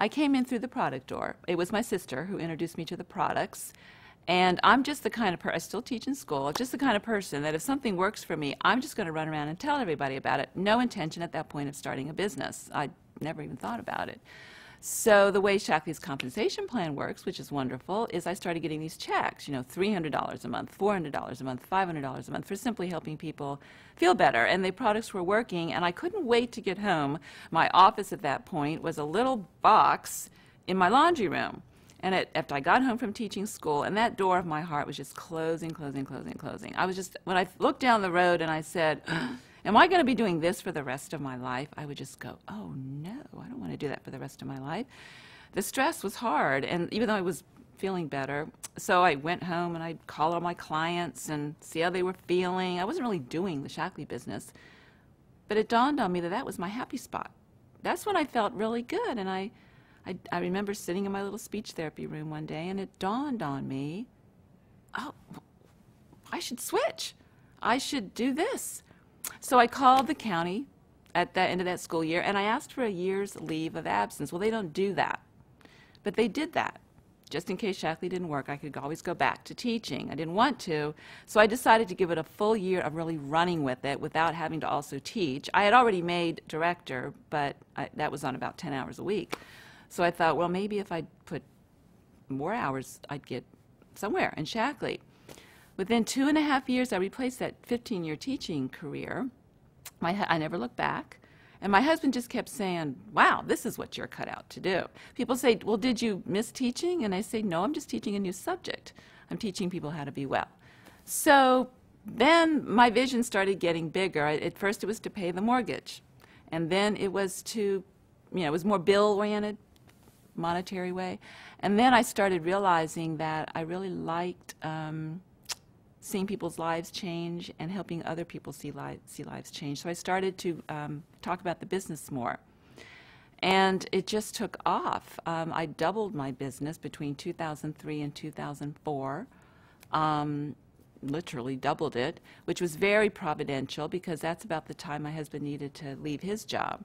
I came in through the product door. It was my sister who introduced me to the products. And I'm just the kind of person, I still teach in school, just the kind of person that if something works for me, I'm just going to run around and tell everybody about it. No intention at that point of starting a business. I never even thought about it. So the way Shaklee's compensation plan works, which is wonderful, is I started getting these checks, you know, $300 a month, $400 a month, $500 a month for simply helping people feel better. And the products were working, and I couldn't wait to get home. My office at that point was a little box in my laundry room. And after I got home from teaching school, and that door of my heart was just closing, closing, closing, closing. I was just, when I looked down the road and I said, am I going to be doing this for the rest of my life? I would just go, oh no, I don't want to do that for the rest of my life. The stress was hard, and even though I was feeling better, so I went home and I'd call all my clients and see how they were feeling. I wasn't really doing the Shaklee business, but it dawned on me that that was my happy spot. That's when I felt really good, and I remember sitting in my little speech therapy room one day, and it dawned on me, oh, I should switch. I should do this. So I called the county at the end of that school year, and I asked for a year's leave of absence. Well, they don't do that, but they did that. Just in case Shaklee didn't work, I could always go back to teaching. I didn't want to, so I decided to give it a full year of really running with it without having to also teach. I had already made director, but that was on about 10 hours a week. So I thought, well, maybe if I put more hours, I'd get somewhere in Shaklee. Within 2.5 years, I replaced that 15-year teaching career. I never looked back. And my husband just kept saying, wow, this is what you're cut out to do. People say, well, did you miss teaching? And I say, no, I'm just teaching a new subject. I'm teaching people how to be well. So then my vision started getting bigger. At first, it was to pay the mortgage. And then it was to, it was more bill-oriented, monetary way. And then I started realizing that I really liked seeing people's lives change and helping other people see lives change. So I started to talk about the business more. And it just took off. I doubled my business between 2003 and 2004, literally doubled it, which was very providential because that's about the time my husband needed to leave his job.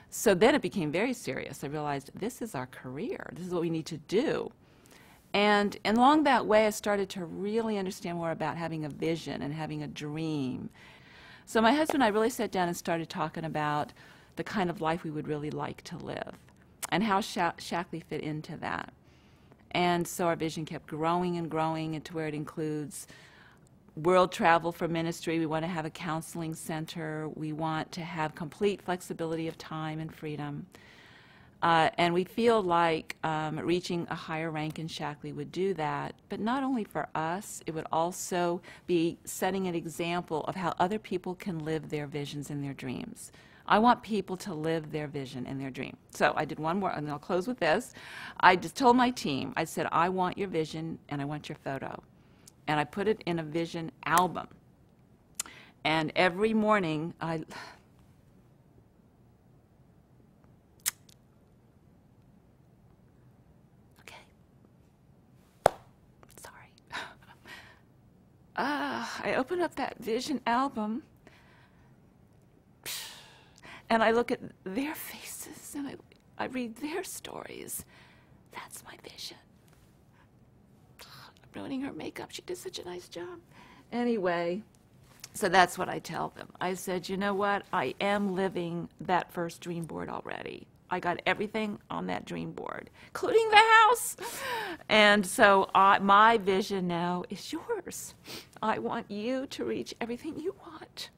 So then it became very serious. I realized this is our career. This is what we need to do. And along that way, I started to really understand more about having a vision and having a dream. So my husband and I really sat down and started talking about the kind of life we would really like to live and how Shaklee fit into that. And so our vision kept growing and growing into where it includes world travel for ministry. We want to have a counseling center. We want to have complete flexibility of time and freedom. And we feel like reaching a higher rank in Shaklee would do that. But not only for us, it would also be setting an example of how other people can live their visions and their dreams. I want people to live their vision and their dream. So I did one more, and I'll close with this. I just told my team, I said, I want your vision and I want your photo. And I put it in a vision album. And every morning, okay. Sorry. I open up that vision album, and I look at their faces, and I read their stories. That's my vision. Ruining her makeup. She did such a nice job. Anyway, so that's what I tell them. I said, you know what? I am living that first dream board already. I got everything on that dream board, including the house. And so my vision now is yours. I want you to reach everything you want.